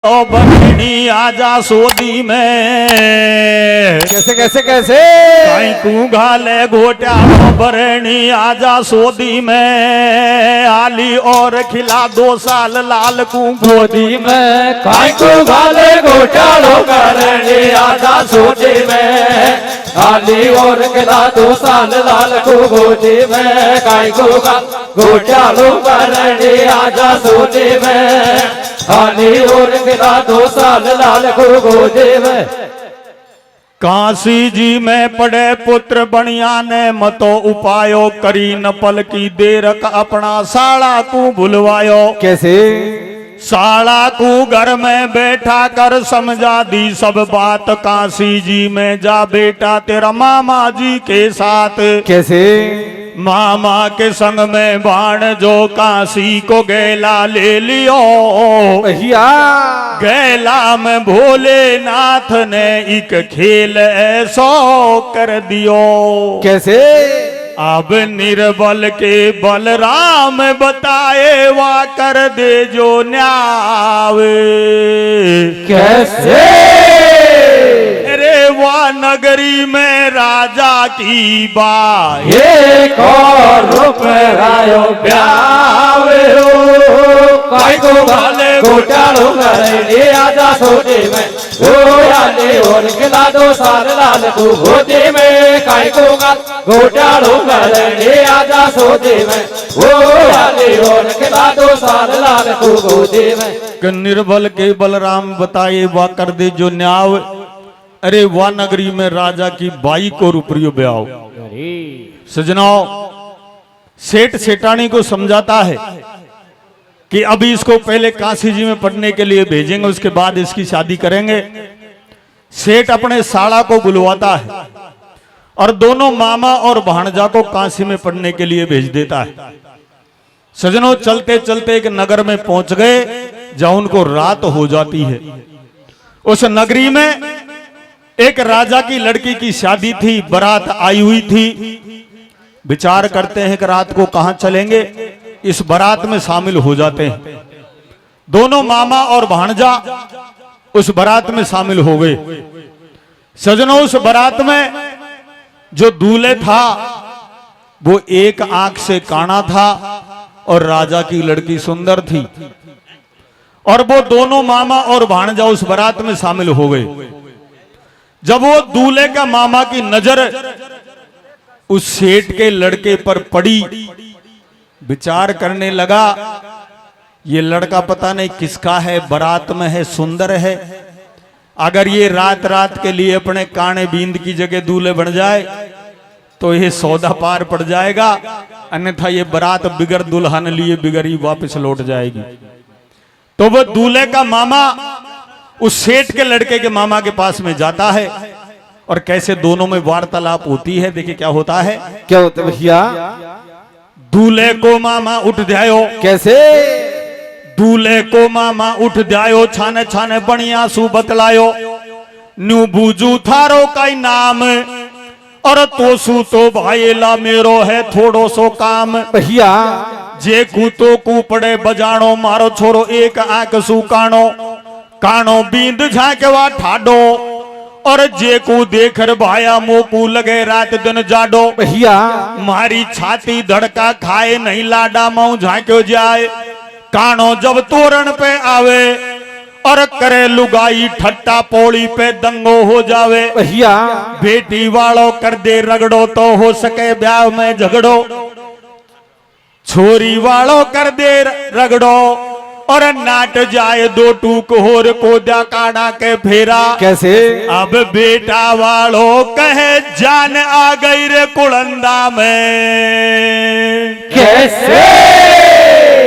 ओ बखनी आजा सोदी में कैसे कैसे कैसे कहीं तू घाले घोटा बरणी आजा सोदी में आली और खिला 2 साल लाल को गोदी में काई को गाले घोटालो करने आजा सोदी में आली और खिला 2 साल लाल को गोदी में काई को घोटालो करने आजा सोदी में आली और खिला 2 साल लाल को गोदी में। काशी जी में पड़े पुत्र बनिया ने मतो उपायो करी न पल की देर का अपना साड़ा को भुलवायो। कैसे साड़ा को घर में बैठा कर समझा दी सब बात काशी जी में जा बेटा तेरा मामा जी के साथ। कैसे मामा के संग में बाण जो काशी को गैला ले लियो भैया गैला में भोलेनाथ ने एक खेल ऐसो कर दियो। कैसे अब निर्बल के बलराम बताए वा कर दे जो न्यावे। कैसे अरे वा नगरी में राजा की बात एक और रूप रायो ब्यावे हो काई को गाले घोटालो करे आजा सोते में ओ आले और खिला 2 साल लाल को गोदी में काई को घोटालो करे आजा सोते में ओ आले और खिला 2 साल लाल को गोदी में। निर्बल के बलराम बताए वा कर दे जो न्याव। अरे वा नगरी में राजा की बाई को रुपरियो ब्याओ। सजनाओ सेठ सेठानी को समझाता है कि अभी इसको पहले काशी जी में पढ़ने के लिए भेजेंगे उसके बाद इसकी शादी करेंगे। सेठ अपने साड़ा को बुलवाता है और दोनों मामा और भाणजा को काशी में पढ़ने के लिए भेज देता है। सजनों चलते चलते एक नगर में पहुंच गए जहां उनको रात हो जाती है। उस नगरी में एक राजा की लड़की की शादी थी, बारात आई हुई थी। विचार करते हैं कि रात को कहां चलेंगे, इस बारात में शामिल हो जाते हैं। दोनों मामा और भाणजा उस बारात में शामिल हो गए। सजनों उस बारात में जो दूल्हे था वो एक आंख से काना था और राजा की लड़की सुंदर थी और वो दोनों मामा और भाणजा उस बारात में शामिल हो गए। जब वो दूल्हे का मामा की नजर उस सेठ के लड़के पर पड़ी, विचार करने लगा ये लड़का पता नहीं किसका है, बारात में है, सुंदर है। अगर ये रात रात के लिए अपने काने बींद की जगह दूल्हे बन जाए तो ये सौदा पार पड़ जाएगा, अन्यथा ये बारात बिगर दुल्हन लिए बिगर ही वापस लौट जाएगी। तो वो दूल्हे का मामा उस सेठ के लड़के के मामा के पास में जाता है और कैसे दोनों में वार्तालाप होती है। देखिए क्या होता है। क्या होता है भैया। दूल्हे को मामा उठ जायो। कैसे दूल्हे को मामा उठ जायो छाने छाने बढ़िया सु बतलायो। न्यू बूजू थारो का नाम और तो सु भाईला मेरो है थोड़ो सो काम। भैया जे कूतो कू पड़े बजाणो मारो छोरो एक आंख सु कानो। कानो बींद झांकवा ठाडो और जे को देखर भाया मोकू लगे रात दिन जाडो। भैया मारी छाती धड़का खाए नहीं लाडा मऊ झांक्यो जाए। कानो जब तोरण पे आवे और करे लुगाई ठट्टा पौड़ी पे दंगो हो जावे। भैया बेटी वालों कर दे रगड़ो तो हो सके ब्याह में झगड़ो। छोरी वालों कर दे रगड़ो और नाट जाए 2 टूक होर को द्या काड़ा के फेरा। कैसे अब बेटा वालों कहे जान आ गई रे कुलंदा में। कैसे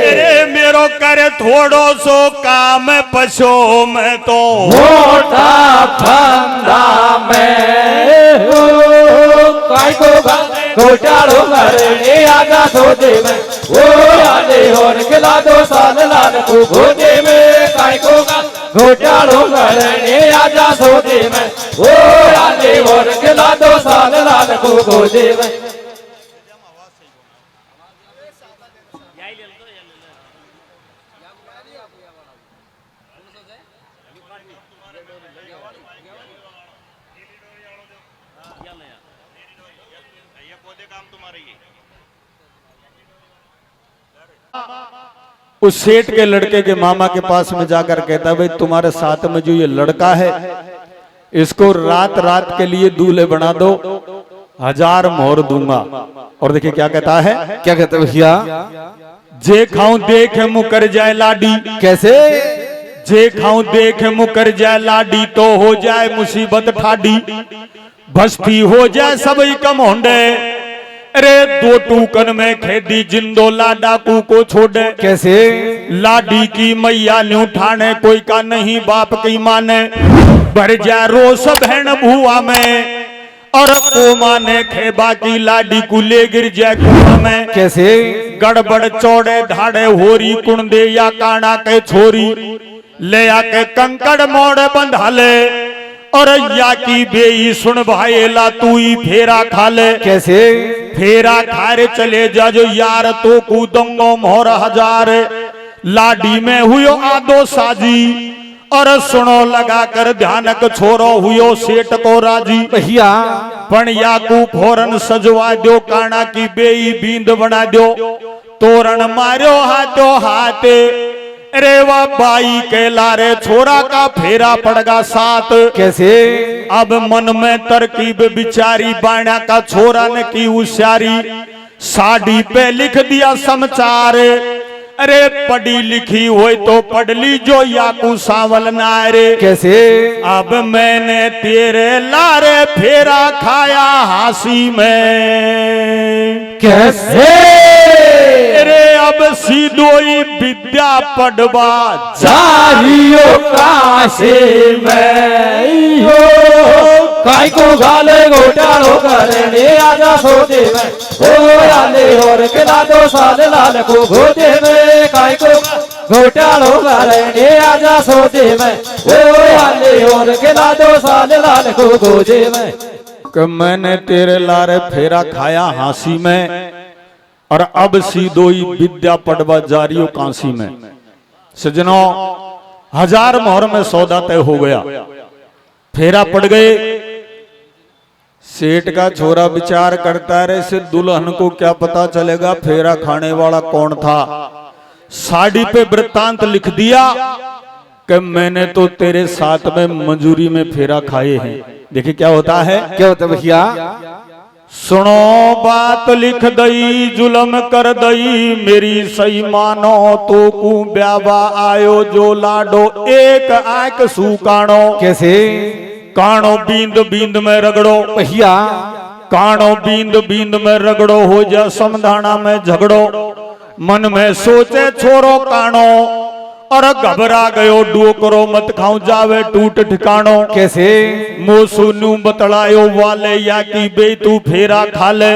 अरे मेरो करे थोड़ो सो काम पशो में तो मोटा फंदा में काई को घोटालो करने आजा सोते में ओ आले और खिला 2 साल लाल को गोदी में काई को घोटालो करने आजा सोते में ओ आले और खिला 2 साल लाल को गोदी में। उस सेठ के लड़के के मामा के पास में जाकर कहता है भाई तुम्हारे साथ में जो ये लड़का है इसको रात रात के लिए दूल्हे बना दो, 1000 मोहर दूंगा। और देखिए क्या कहता है, क्या कहते भैया? जे खाऊं देख मुकर जाए लाडी। कैसे? जे खाऊं देख मुकर जाए लाडी तो हो जाए मुसीबत ठाडी, बस्ती हो जाए सब कम होंडे। अरे 2 टूकन में खेदी जिंदो लाडाकू को छोड़े। कैसे? लाडी की मैया न्यू ठाने कोई का नहीं बाप की माने, भर जा रोस बहन भुआ में और को माने खेबा की लाडी को ले गिर जाए कुआं में। कैसे? गड़बड़ चौड़े धाड़े होरी कुंडे या काना के छोरी, ले आके कंकड़ मोड़ बंधा ले और या की बेई सुन भाईला तू ही फेरा खा ले। कैसे? फेरा खारे चले जा जो यार तो कूदंगो मोहर 1000, लाडी में हुयो आदो साजी और सुनो लगा कर ध्यानक छोरो हुयो सेठ को राजी। भैया पण याकू फोरन सजवा दो, काना की बेई बींद बना दो, तोरण मारो हाथो हाथे। अरे वाह बाई के लारे छोरा का फेरा पड़गा 7। कैसे? अब मन में तरकीब बिचारी, बाणा का छोरा ने की होशियारी, साड़ी पे लिख दिया समाचार। अरे पढ़ी लिखी हो तो पढ़ ली जो याकू सावल नारे। कैसे? अब मैंने तेरे लारे फेरा खाया हासी में। कैसे? अरे अब सीधोई विद्या पढ़वा जारियो काशी में हो, काय को गाले घोटालो करने आजा सोते में ओ आले और किला 2 साल लाल को गोदे में, काय को घोटालो करने आजा सोते में ओ आले और किला 2 साल लाल को गोदे में। कि मैंने तेरे लारे फेरा खाया हासी में और अब सीधोई विद्या पढ़वा जारियो काशी में। सजनों 1000 मोहर में सौदा तय हो गया, फेरा पड़ गए। सेठ का छोरा विचार करता रहे से दुल्हन को क्या पता चलेगा फेरा खाने वाला कौन था। साड़ी पे वृत्तांत लिख दिया कि मैंने तो तेरे साथ में मंजूरी में फेरा खाए हैं। देखिए क्या होता है, क्या होता भैया? सुनो बात लिख दई जुलम कर दई, मेरी सही मानो तो कू ब्यावा आयो जो लाडो एक आंख सूकाणो। कैसे? काणो बींद बींद में रगड़ो। भैया काणो बींद बींद में रगड़ो, हो जा समधाना में झगड़ो। मन में सोचे छोरो काणो और घबरा गयो डोकरो मत खाऊं जावे टूट ठिकानो। कैसे? मोसुनु बतलायो वाले या की बे तू फेरा खा ले,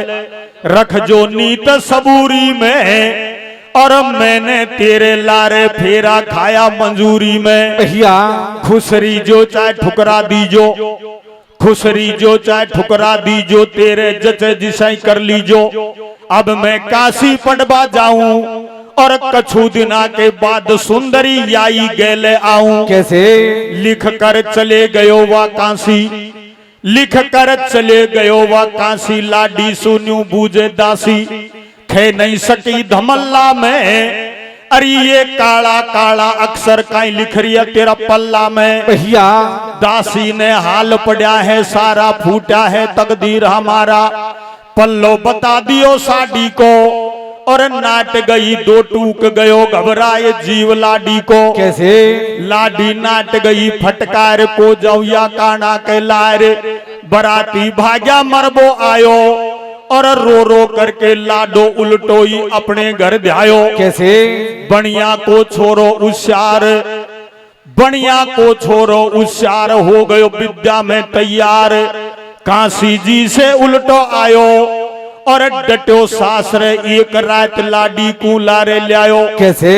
रख जो नीत सबूरी में और मैंने तेरे लारे फेरा खाया मंजूरी में। भैया खुसरी जो चाहे ठुकरा दीजो, खुसरी जो चाहे ठुकरा दीजो, तेरे जचे जिसाई कर लीजो। अब मैं काशी पढ़वा जाऊं और कछु दिना के बाद सुंदरी आई गेले आऊं। कैसे? लिख कर चले गयो वा काशी, लिख कर चले गयो वा काशी, लाडी सुन्यू बूझे दासी, खे नहीं सकी धमल्ला में। अरे ये काला काला अक्षर कहीं लिख रही है तेरा पल्ला में। भैया दासी ने हाल पड़ा है सारा, फूटा है तकदीर हमारा, पल्लो बता दियो साड़ी को और नाट गई 2 टूक गयो घबराए जीव लाडी को। कैसे? लाडी नाट गई फटकार को जौया काना के लारे, बराती भाग्या मरबो आयो और रो रो करके लाडो उल्टोई अपने घर ध्यायो। कैसे? बनिया को छोरो होशियार, बनिया को छोरो होशियार, हो गयो विद्या में तैयार। काशी जी से उल्टो आयो और डटो सासरे, एक रात लाडी को लारे लायो। कैसे?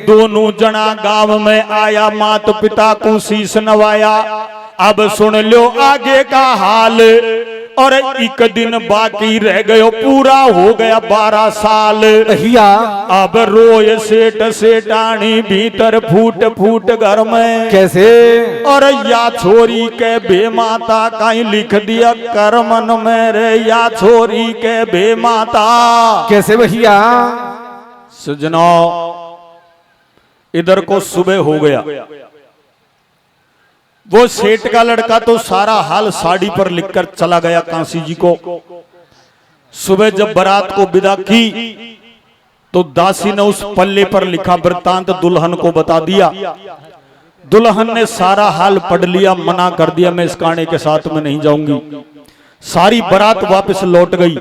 दोनों जना गांव में आया, मात पिता को शीश नवाया। अब सुन लो आगे का हाल, और एक दिन बाकी रह गयो, पूरा हो गया 12 साल। भैया अब रोए सेठ सेठानी भीतर फूट फूट घर में। कैसे? और या छोरी के बे माता कहीं लिख दिया कर मन में रे, या छोरी के बे माता। कैसे भैया? सजनो इधर को सुबह हो गया, वो सेठ का लड़का तो सारा हाल साड़ी पर लिखकर चला गया कांसी जी को। सुबह जब बारात को विदा की तो दासी ने उस पल्ले पर लिखा वृत्तांत दुल्हन को बता दिया। दुल्हन ने सारा हाल पढ़ लिया, मना कर दिया, मैं इस काने के साथ में नहीं जाऊंगी। सारी बारात वापस लौट गई।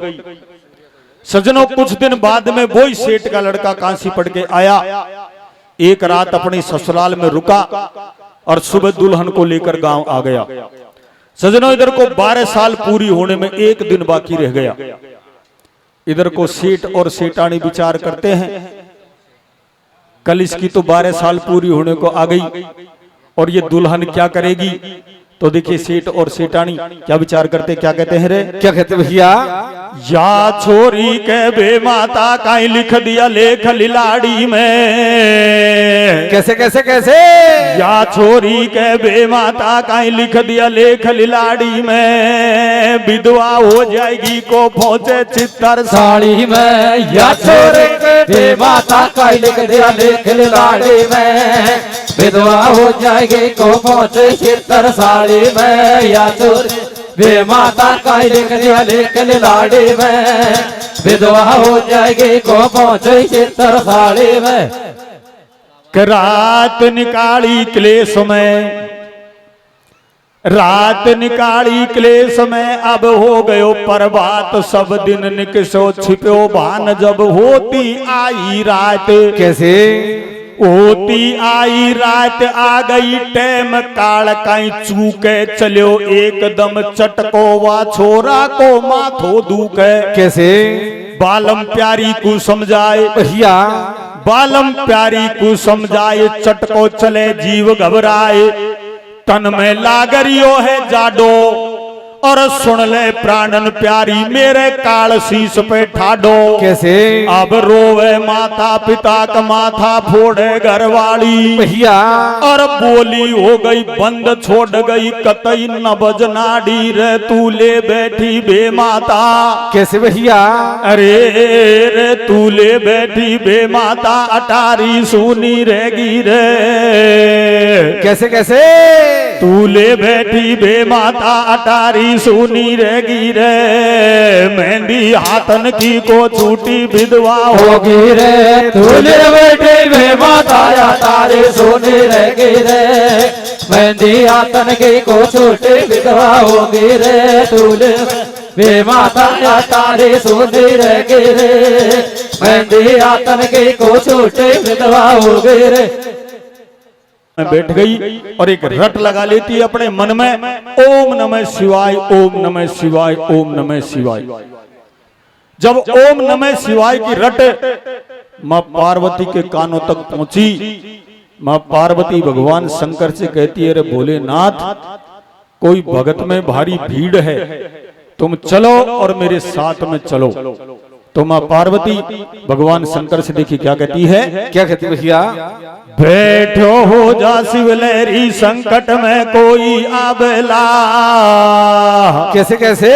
सजनों कुछ दिन बाद में वही सेठ का लड़का कांसी पढ़ के आया। एक रात अपनी ससुराल में रुका और सुबह दुल्हन को लेकर गांव आ गया। सजनों इधर को 12 साल पूरी होने में एक दिन बाकी रह गया। इधर को सेठ और सेठानी विचार करते हैं, कल इसकी तो 12 साल पूरी होने को आ गई और ये दुल्हन क्या करेगी। तो देखिए सेठ और सेठानी क्या विचार करते, क्या कहते हैं रे? क्या कहते भैया? या छोरी के बे माता काई लिख दिया लेख लिलाड़ी में। कैसे कैसे कैसे? या छोरी के बे माता काई लिख दिया लेख लिलाड़ी में, विधवा हो जाएगी को पहुंचे चित्तर साड़ी में। या छोरे के बे माता का लिख दिया लेख लिलाड़ी में, विधवा हो जाएगी को पहुंचे चित्तर साड़ी में। या छोरे बे माता का लिख दिया लेख लिलाड़ी में, विधवा हो जाएगी को पहुंचे चित्तर साड़ी में। रात निकाली क्लेश में, रात निकाली क्लेश में, अब हो गयो प्रभात सब दिन निकसो छिपो भान, जब होती आई रात। कैसे? होती आई रात आ गई टैम काल कहीं चूके चलो एकदम चटको वा छोरा को माथो दुखे। कैसे? बालम प्यारी को समझाए भैया बालम प्यारी को समझाए, चटको चले जीव घबराए, तन में लागरियो है जाडो और सुन ले प्राणन प्यारी मेरे काल शीश पे ठाडो। कैसे? अब रोवे माता पिता का माथा फोड़े घरवाली भैया और बोली हो गई बंद छोड़ गई कतई न बजनाडी रे, तू ले बैठी बे माता। कैसे भैया? अरे रे तू ले बैठी बे माता, अटारी सुनी रहेगी रे। कैसे कैसे? तू ले बैठी बे माता, अटारी सुनी रहेगी रे, मेहंदी हाथन की को छूटी विधवा होगी रे। तू ले बैठी बे माता, अटारी सुनी रहेगी रे, मेहंदी हाथन की को छूटी विधवा होगी रे। तू ले बे माता, अटारी सुनी रहेगी रे, मेहंदी हाथन की को छूटी विधवा होगी रे। बैठ गई और एक रट लगा लेती है अपने मन में, ओम नमः शिवाय, ओम नमः शिवाय, ओम नमः शिवाय। जब ओम नमः शिवाय की रट मां पार्वती के कानों तक पहुंची, मां पार्वती भगवान शंकर से कहती है, अरे भोलेनाथ कोई भगत में भारी भीड़ है, तुम चलो और मेरे साथ में चलो। तो मां पार्वती भगवान शंकर से देखी क्या कहती है? क्या कहती भैया? बैठो हो जा शिवलहरी संकट में कोई आबला। कैसे कैसे?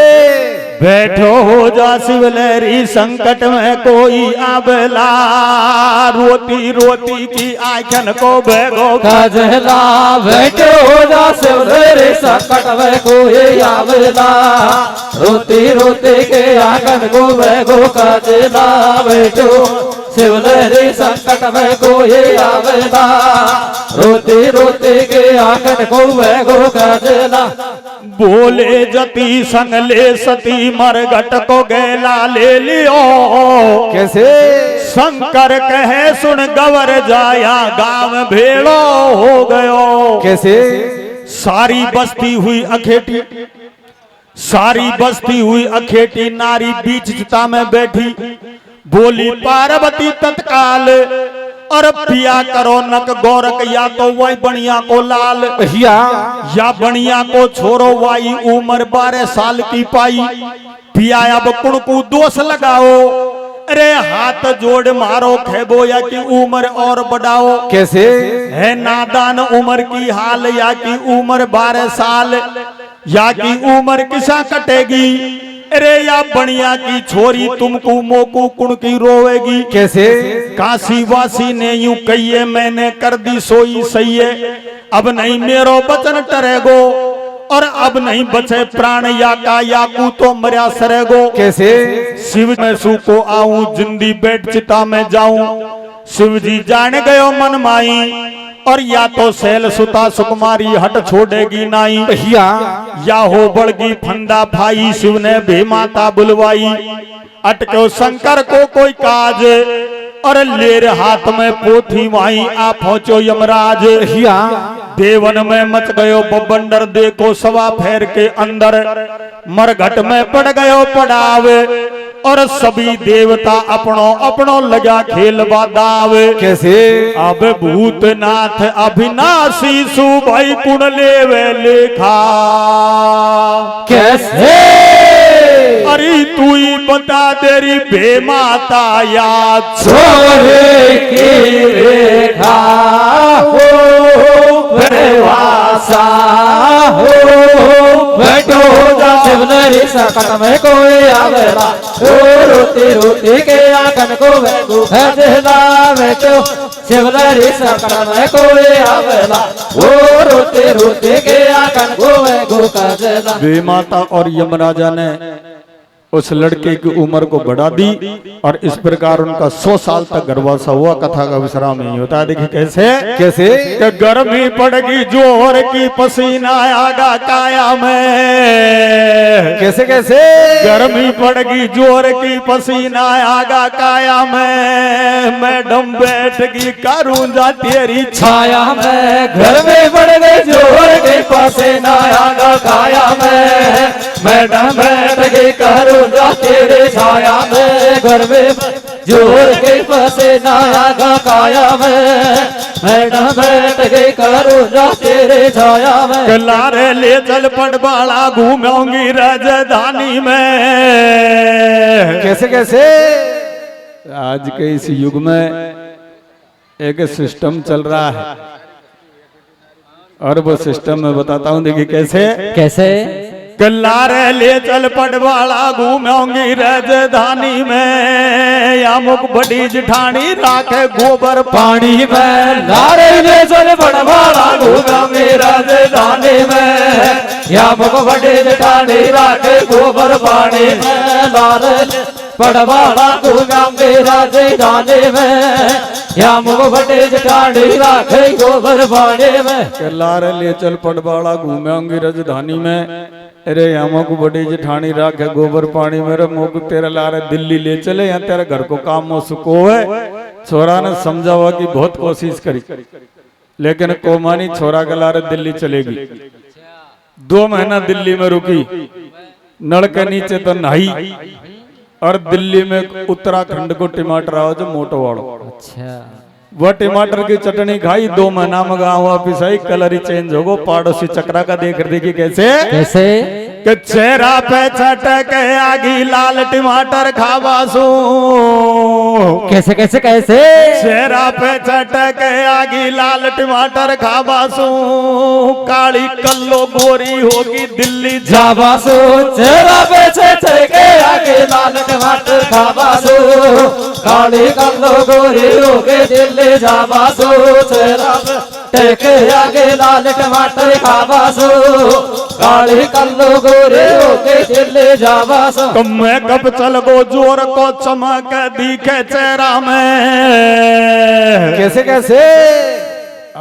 बैठो हो जा शिवलहरी संकट में कोई आबला, रोती रोती की आंखन को बेगो काजला। बैठो हो जा शिवलहरी संकट में कोई आबला, रोती रोती के आंखन को बेगो काजला। बैठो शिवलहरी संकट में कोई आवेला, रोती रोती के आंगन को बेगो काजला। बोले जती संग ले सती मरघट को गैला ले लियो। कैसे? शंकर कहे सुन गवर जाया गांव भेड़ो हो गयो। कैसे? सारी बस्ती हुई अखेटी, सारी बस्ती हुई अखेटी, नारी बीच चिता में बैठी, बोली पार्वती तत्काल और पिया करो नक गोरक, या तो वही बनिया को लाल, या बनिया को छोरो वाई उम्र 12 साल की पाई। पिया अब कुणकू दोष लगाओ, अरे हाथ जोड़ मारो खेबो या की उम्र और बढ़ाओ। कैसे है नादान उम्र की हाल, या की उम्र 12 साल, या की उम्र किसा कटेगी। अरे या बनिया की छोरी तुमको मोकू कुण की रोवेगी। कैसे काशी वासी ने यूं कहिए, मैंने कर दी सोई सही है, अब नहीं मेरो बचन टरेगो, और अब नहीं बचे प्राण या का याकू तो मर्या सरेगो। कैसे शिव में सू को आऊं, जिंदी बैठ चिता में जाऊं, शिव जी जान गयो मन माई, और या तो शैल सुता सुकुमारी हट छोड़ेगी नाई। या हो बड़गी फंदा भाई, शिव ने भी माता बुलवाई, अटको शंकर को कोई काज, और लेर हाथ में पोथी माई आ पहुंचो यमराज। देवन में मच गयो बबंडर, देखो सवा फेर के अंदर, मरघट में पड़ गयो पड़ावे, और सभी देवता अपनो अपनो लगा खेल बादावे। कैसे अब भूतनाथ अविनाशी सुभाई कुण लेवे लेखा। कैसे अरे तू ही बता तेरी बे माता याद छोरे की रेखा हो बनवासा हो, बैठो जा शिवनरी सकट में कोई आवेला, रोती रोती के आंगन को भजला। बैठो शिवनरी सकट में कोई आवेला, रोती रोती के आंगन को भजला। बे माता और यमराजा ने उस लड़के की उम्र को बढ़ा दी, और इस प्रकार उनका 100 साल तक गर्भाशय हुआ। कथा का विश्राम नहीं होता है। देखिए कैसे कैसे कि गर्मी पड़गी जोर की, पसीना आगा काया में। कैसे कैसे गर्मी पड़गी जोर की, पसीना आगा काया में, मैडम बैठ गई करूंगा तेरी छाया में। घर में पड़ गई जोर के पसीना आगा काया में, मैडम बैठ गई करूंगा तेरे छाया में। घर में जोर के पसीना आगा काया में, मैडम बैठ गई करूंगा तेरे छाया में। कलारे ले चल पटवाला, घूमूंगी राजधानी में। कैसे कैसे आज के इस युग में एक सिस्टम चल रहा है, और वो सिस्टम मैं बताता हूँ। देखिए कैसे कैसे कल्लारे ले चल पटवाला, घूमूंगी राजधानी में, या मुख बड़ी जिठानी राखे गोबर पानी में। लारे ले चल पटवाला, घूमूंगी राजधानी में, या मुख बड़ी जिठानी राखे गोबर पानी में। लारे पटवाला घूमूंगी राजधानी में, या मुख बड़ी जिठानी राखे गोबर पानी में। कल्लारे ले चल पटवाला, घूमूंगी राजधानी में, अरे यामो को बड़ी जेठानी राखे गोबर पानी, मेरे मुंह को तेरा लारे दिल्ली ले चले, या तेरे घर को काम में सुको है। छोरा ने समझा हुआ कि बहुत कोशिश करी, लेकिन कोमानी छोरा के लारे दिल्ली चलेगी। 2 महीना दिल्ली में रुकी, नल के नीचे तो नहाई, और दिल्ली में उत्तराखंड को टमाटर आओ जो मोटो वालो। अच्छा वह टमाटर की चटनी खाई, 2 महीना में गाँव वापिस आई, कलर ही चेंज हो गो। पड़ोसी चक्रा का देख देखी कैसे कैसे कि चेहरा पे छटक आगी लाल टमाटर खावासू। कैसे कैसे कैसे चेहरा पे छटक आगी लाल टमाटर खावासू, काली कल्लो गोरी होगी दिल्ली जावासो। चेहरा पे छटक आगी लाल टमाटर खावासो, काली कल्लो गोरी होगी दिल्ली जावासो। चेहरा पे टेके आगे लाल टमाटर खावासो, काली कल्लो गोरे होके दिल्ली जावासो। तो मैं कब चल गो जोर को चमक दिखे चेहरा में। कैसे कैसे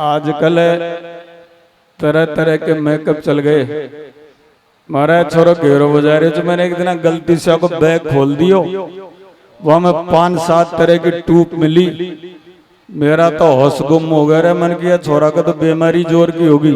आजकल तरह तरह के मेकअप चल गए। महाराज छोरो घेरो बजा रहे, तो मैंने एक दिन गलती से आपको बैग खोल दियो, वहां में 5-7 तरह की टूप मिली। मेरा तो होश गुम हो गया रे, मन किया छोरा का तो बीमारी जोर की होगी।